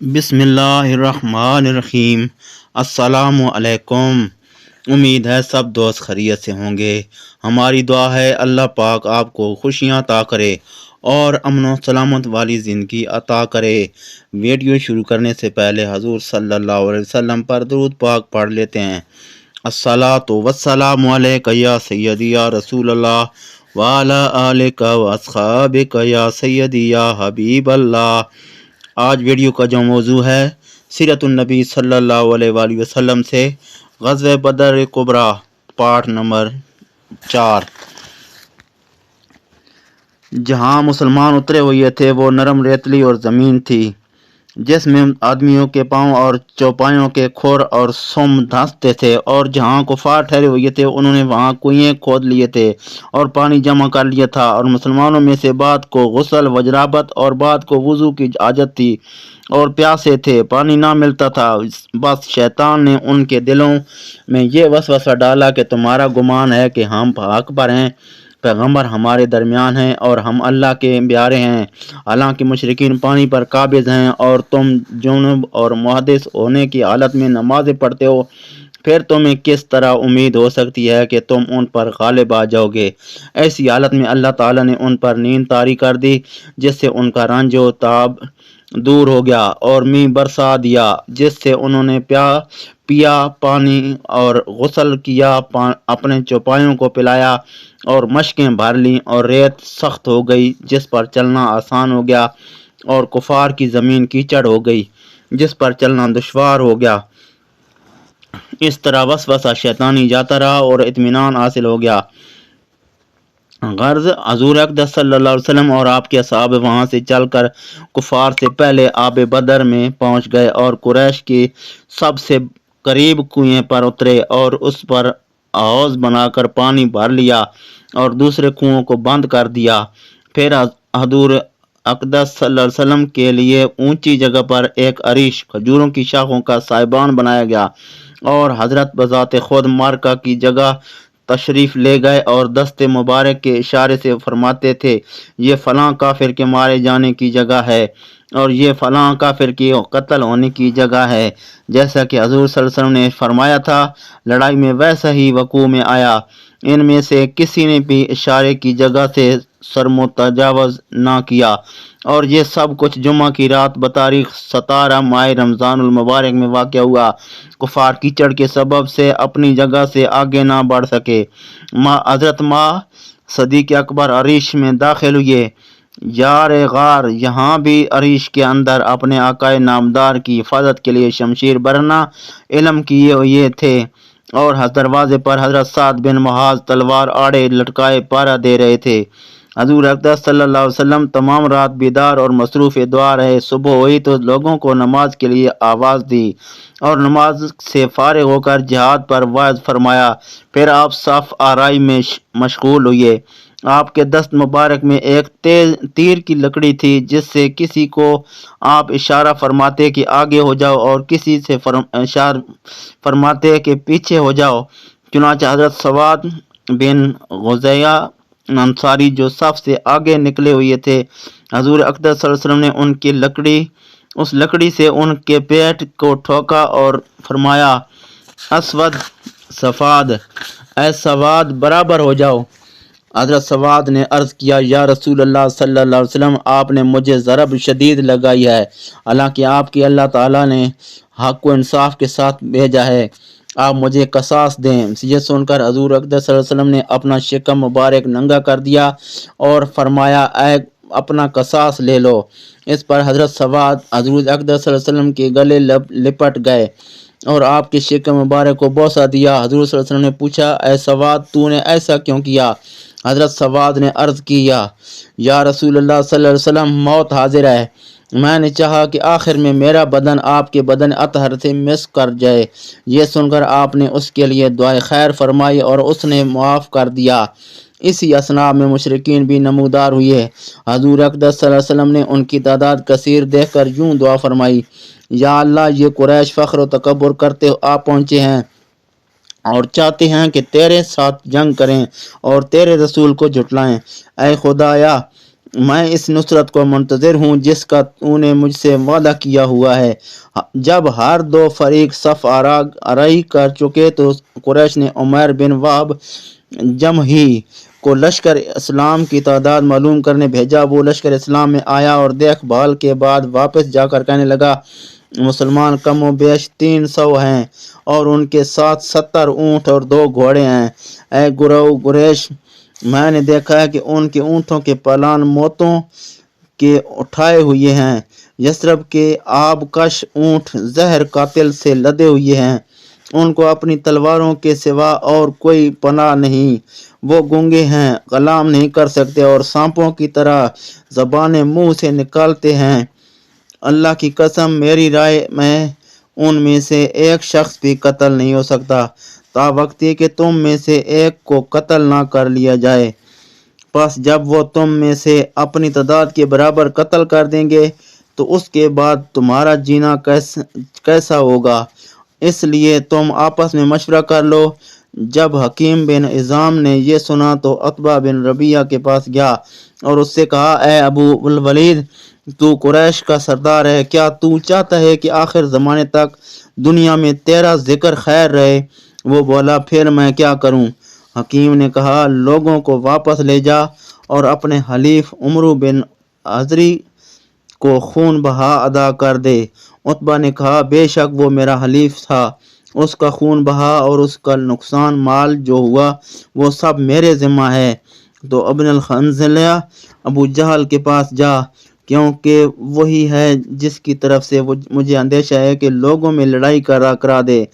بسم اللہ الرحمن الرحیم۔ السلام علیکم۔ امید ہے سب دوست خیریت سے ہوں گے۔ ہماری دعا ہے اللہ پاک آپ کو خوشیاں عطا کرے اور امن و سلامت والی زندگی عطا کرے۔ ویڈیو شروع کرنے سے پہلے حضور صلی اللہ علیہ وسلم پر درود پاک پڑھ لیتے ہیں۔ الصلاۃ والسلام علیک یا سیدی یا رسول اللہ وعلی آلک و اصحابک یا سیدی یا حبیب اللہ۔ آج ویڈیو کا جو موضوع ہے سیرت النبی صلی اللہ علیہ وآلہ وسلم سے غزوہ بدر کبریٰ پارٹ نمبر 4۔ جہاں مسلمان اترے ہوئے تھے وہ نرم ریتلی اور زمین تھی جس میں آدمیوں کے پاؤں اور چوپایوں کے کھور اور سم دھنستے تھے، اور جہاں کفار ٹھہرے ہوئے تھے انہوں نے وہاں کنویں کھود لیے تھے اور پانی جمع کر لیا تھا، اور مسلمانوں میں سے بعض کو غسل و جنابت اور بعض کو وضو کی حاجت تھی اور پیاسے تھے، پانی نہ ملتا تھا۔ بس شیطان نے ان کے دلوں میں یہ وسوسہ ڈالا کہ تمہارا گمان ہے کہ ہم حق پر ہیں، پیغمبر ہمارے درمیان ہیں اور ہم اللہ کے پیارے ہیں، حالانکہ مشرکین پانی پر قابض ہیں اور تم جنب اور محدث ہونے کی حالت میں نمازیں پڑھتے ہو، پھر تمہیں کس طرح امید ہو سکتی ہے کہ تم ان پر غالب آ جاؤ گے؟ ایسی حالت میں اللہ تعالیٰ نے ان پر نیند طاری کر دی جس سے ان کا رنج و تاب دور ہو گیا، اور مینہ برسا دیا جس سے انہوں نے پیا پانی اور غسل کیا، اپنے چوپایوں کو پلایا اور مشکیں بھر لیں، اور ریت سخت ہو گئی جس پر چلنا آسان ہو گیا، اور کفار کی زمین کیچڑ ہو گئی جس پر چلنا دشوار ہو گیا۔ اس طرح وسوسہ شیطانی جاتا رہا اور اطمینان حاصل ہو گیا۔ غرض حضور اقدس صلی اللہ علیہ وسلم اور آپ کے اصحاب وہاں سے چل کر کفار سے پہلے آب بدر میں پہنچ گئے اور قریش کی سب سے قریب کنویں پر اترے اور اس پر حوض بنا کر پانی بھر لیا اور دوسرے کنووں کو بند کر دیا۔ پھر حضور اقدس صلی اللہ علیہ وسلم کے لیے اونچی جگہ پر ایک عریش کھجوروں کی شاخوں کا سائبان بنایا گیا، اور حضرت بذات خود مارکہ کی جگہ تشریف لے گئے اور دست مبارک کے اشارے سے فرماتے تھے، یہ فلاں کافر کے مارے جانے کی جگہ ہے اور یہ فلاں کافر کی قتل ہونے کی جگہ ہے، جیسا کہ حضور صلی اللہ علیہ وسلم نے فرمایا تھا۔ لڑائی میں ویسا ہی وقوع میں آیا، ان میں سے کسی نے بھی اشارے کی جگہ سے سرمتجاوز نہ کیا، اور یہ سب کچھ جمعہ کی رات بتاریخ 17 ماہ رمضان المبارک میں واقع ہوا۔ کفار کیچڑ کے سبب سے اپنی جگہ سے آگے نہ بڑھ سکے۔ حضرت صدیق اکبر عریش میں داخل ہوئے۔ یار غار یہاں بھی عریش کے اندر اپنے آقائے نامدار کی حفاظت کے لیے شمشیر برہنہ علم کیے ہوئے تھے، اور دروازے پر حضرت سعد بن معاذ تلوار آڑے لٹکائے پہرا دے رہے تھے۔ حضور اقدس صلی اللہ علیہ وسلم تمام رات بیدار اور مصروف دعا رہے۔ صبح ہوئی تو لوگوں کو نماز کے لیے آواز دی اور نماز سے فارغ ہو کر جہاد پر وعظ فرمایا۔ پھر آپ صف آرائی میں مشغول ہوئے۔ آپ کے دست مبارک میں ایک تیر کی لکڑی تھی جس سے کسی کو آپ اشارہ فرماتے کہ آگے ہو جاؤ اور کسی سے اشارہ فرماتے کہ پیچھے ہو جاؤ۔ چنانچہ حضرت سواد بن غزیہ انصاری جو صف سے آگے نکلے ہوئے تھے، حضور اقدس صلی اللہ علیہ وسلم نے اس لکڑی سے ان کے پیٹ کو ٹھوکا اور فرمایا، اسود سفاد، اے سواد برابر ہو جاؤ۔ حضرت سواد نے عرض کیا، یا رسول اللہ صلی اللہ علیہ وسلم، آپ نے مجھے ضرب شدید لگائی ہے، حالانکہ آپ کی اللہ تعالیٰ نے حق و انصاف کے ساتھ بھیجا ہے، آپ مجھے قصاص دیں۔ یہ سن کر حضور اقدس صلی اللہ علیہ وسلم نے اپنا شکم مبارک ننگا کر دیا اور فرمایا، اے اپنا قصاص لے لو۔ اس پر حضرت سواد حضور اقدس صلی اللہ علیہ وسلم کے گلے لپٹ گئے اور آپ کے شکم مبارک کو بوسہ دیا۔ حضور صلی اللہ علیہ وسلم نے پوچھا، اے سواد تو نے ایسا کیوں کیا؟ حضرت سواد نے عرض کیا، یا رسول اللہ صلی اللہ علیہ وسلم، موت حاضر ہے، میں نے چاہا کہ آخر میں میرا بدن آپ کے بدن اطہر سے مس کر جائے۔ یہ سن کر آپ نے اس کے لیے دعائے خیر فرمائی اور اس نے معاف کر دیا۔ اسی اثناء میں مشرکین بھی نمودار ہوئے۔ حضور اقدس صلی اللہ علیہ وسلم نے ان کی تعداد کثیر دیکھ کر یوں دعا فرمائی، یا اللہ، یہ قریش فخر و تکبر کرتے آ پہنچے ہیں اور چاہتے ہیں کہ تیرے ساتھ جنگ کریں اور تیرے رسول کو جھٹلائیں۔ اے خدایا، میں اس نصرت کو منتظر ہوں جس کا تو نے مجھ سے وعدہ کیا ہوا ہے۔ جب ہر دو فریق صف آرائی کر چکے تو قریش نے عمیر بن وہب جمحی کو لشکر اسلام کی تعداد معلوم کرنے بھیجا۔ وہ لشکر اسلام میں آیا اور دیکھ بھال کے بعد واپس جا کر کہنے لگا، مسلمان کم و بیش 300 ہیں اور ان کے ساتھ 70 اونٹ اور 2 گھوڑے ہیں۔ اے گروہ قریش، میں نے دیکھا ہے کہ ان کے اونٹوں کے پالان موتوں کے اٹھائے ہوئے ہیں۔ یثرب کے آب کش اونٹ زہر قاتل سے لدے ہوئے ہیں، ان کو اپنی تلواروں کے سوا اور کوئی پناہ نہیں۔ وہ گونگے ہیں، کلام نہیں کر سکتے اور سانپوں کی طرح زبانیں منہ سے نکالتے ہیں۔ اللہ کی قسم، میری رائے میں ان میں سے ایک شخص بھی قتل نہیں ہو سکتا تا وقتی کہ تم میں سے ایک کو قتل نہ کر لیا جائے۔ پس جب وہ تم میں سے اپنی تعداد کے برابر قتل کر دیں گے تو اس کے بعد تمہارا جینا کیسا ہوگا؟ اس لیے تم آپس میں مشورہ کر لو۔ جب حکیم بن حزام نے یہ سنا تو عتبہ بن ربیعہ کے پاس گیا اور اس سے کہا، اے ابو الولید، تو قریش کا سردار ہے، کیا تو چاہتا ہے کہ آخر زمانے تک دنیا میں تیرا ذکر خیر رہے؟ وہ بولا، پھر میں کیا کروں؟ حکیم نے کہا، لوگوں کو واپس لے جا اور اپنے حلیف عمرو بن عذری کو خون بہا ادا کر دے۔ عتبہ نے کہا، بے شک وہ میرا حلیف تھا، اس کا خون بہا اور اس کا نقصان مال جو ہوا وہ سب میرے ذمہ ہے۔ تو ابن الخنزلیہ ابو جہل کے پاس جا، کیونکہ وہی ہے جس کی طرف سے مجھے اندیشہ ہے کہ لوگوں میں لڑائی کرا دے۔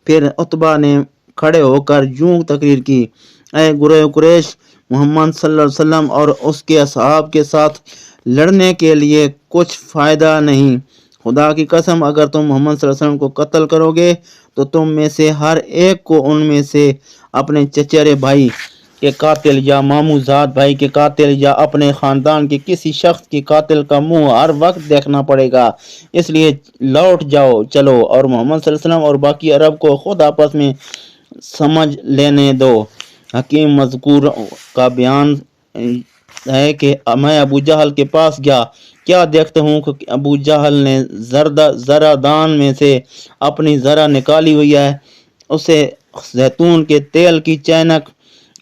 پھر عتبہ نے کھڑے ہو کر یوں تقریر کی، اے گروہ قریش، محمد صلی اللہ علیہ وسلم اور اس کے اصحاب کے ساتھ لڑنے کے لیے کچھ فائدہ نہیں۔ خدا کی قسم، اگر تم محمد صلی اللہ علیہ وسلم کو قتل کرو گے تو تم میں سے ہر ایک کو ان میں سے اپنے چچیرے بھائی کے قاتل یا ماموں زاد بھائی کے قاتل یا اپنے خاندان کے کسی شخص کے قاتل کا منہ ہر وقت دیکھنا پڑے گا۔ اس لیے لوٹ جاؤ چلو اور محمد صلی اللہ علیہ وسلم اور باقی عرب کو خود آپس میں سمجھ لینے دو۔ حکیم مذکور کا بیان ہے کہ میں ابو جہل کے پاس گیا، کیا دیکھتا ہوں کہ ابو جہل نے ذرہ دان میں سے اپنی ذرہ نکالی ہوئی ہے، اسے زیتون کے تیل کی چینک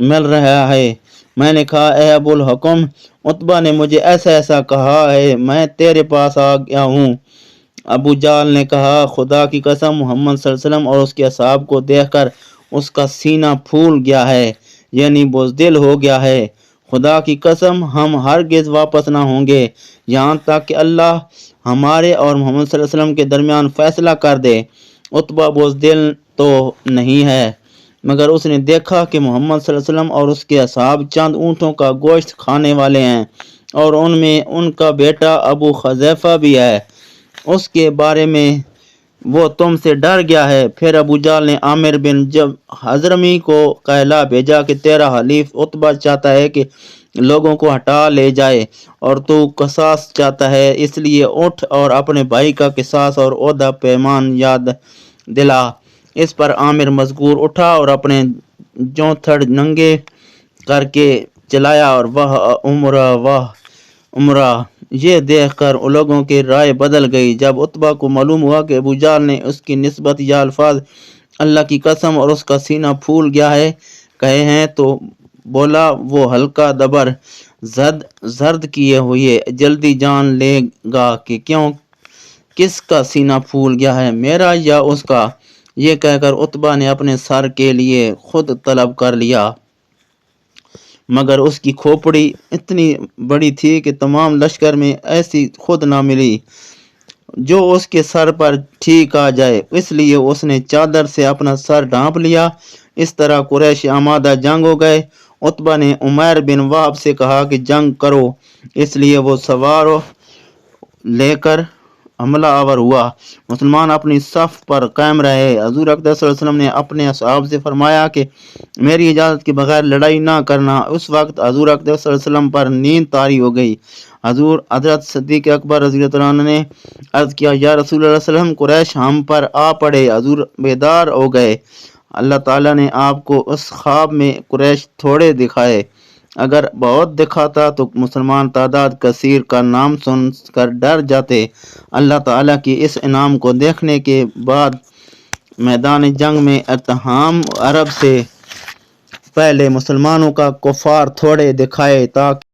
مل رہا ہے۔ میں نے کہا، اے ابو الحکم، عتبہ نے مجھے ایسا کہا ہے، میں تیرے پاس آ گیا ہوں۔ ابو جہل نے کہا، خدا کی قسم، محمد صلی اللہ علیہ وسلم اور اس کے اصحاب کو دیکھ کر اس کا سینہ پھول گیا ہے، یعنی بزدل ہو گیا ہے۔ خدا کی قسم، ہم ہرگز واپس نہ ہوں گے یہاں تک کہ اللہ ہمارے اور محمد صلی اللہ علیہ وسلم کے درمیان فیصلہ کر دے۔ عتبہ بزدل تو نہیں ہے، مگر اس نے دیکھا کہ محمد صلی اللہ علیہ وسلم اور اس کے اصحاب چند اونٹوں کا گوشت کھانے والے ہیں اور ان میں ان کا بیٹا ابو حذیفہ بھی ہے، اس کے بارے میں وہ تم سے ڈر گیا ہے۔ پھر ابو جہل نے عامر بن حضرمی کو کہلا بھیجا کہ تیرا حلیف عتبہ چاہتا ہے کہ لوگوں کو ہٹا لے جائے اور تو قصاص چاہتا ہے، اس لیے اٹھ اور اپنے بھائی کا قصاص اور عہدہ پیمان یاد دلا۔ اس پر عامر مذکور اٹھا اور اپنے جوتھڑ ننگے کر کے چلایا اور واہ عمرہ۔ یہ دیکھ کر لوگوں کی رائے بدل گئی۔ جب عتبہ کو معلوم ہوا کہ ابو جہل نے اس کی نسبت یہ الفاظ اللہ کی قسم اور اس کا سینہ پھول گیا ہے کہے ہیں تو بولا، وہ ہلکا دبر زرد کیے ہوئے جلدی جان لے گا کہ کس کا سینہ پھول گیا ہے، میرا یا اس کا؟ یہ کہہ کر عتبہ نے اپنے سر کے لیے خود طلب کر لیا، مگر اس کی کھوپڑی اتنی بڑی تھی کہ تمام لشکر میں ایسی خود نہ ملی جو اس کے سر پر ٹھیک آ جائے، اس لیے اس نے چادر سے اپنا سر ڈھانپ لیا۔ اس طرح قریش آمادہ جنگ ہو گئے۔ عتبہ نے عمیر بن وہب سے کہا کہ جنگ کرو، اس لیے وہ سوار لے کر حملہ آور ہوا۔ مسلمان اپنی صف پر قائم رہے۔ حضور اقدس صلی اللہ علیہ وسلم نے اپنے اصحاب سے فرمایا کہ میری اجازت کے بغیر لڑائی نہ کرنا۔ اس وقت حضور اقدس صلی اللہ علیہ وسلم پر نیند طاری ہو گئی۔ حضرت صدیق اکبر رضی اللہ عنہ نے عرض کیا، یا رسول اللہ صلی اللہ علیہ وسلم، قریش ہم پر آ پڑے۔ حضور بیدار ہو گئے۔ اللہ تعالیٰ نے آپ کو اس خواب میں قریش تھوڑے دکھائے اگر بہت دکھاتا تو مسلمان تعداد کثیر کا نام سن کر ڈر جاتے۔ اللہ تعالیٰ کی اس انعام کو دیکھنے کے بعد میدان جنگ میں ارتحام عرب سے پہلے مسلمانوں کا کفار تھوڑے دکھائے تاکہ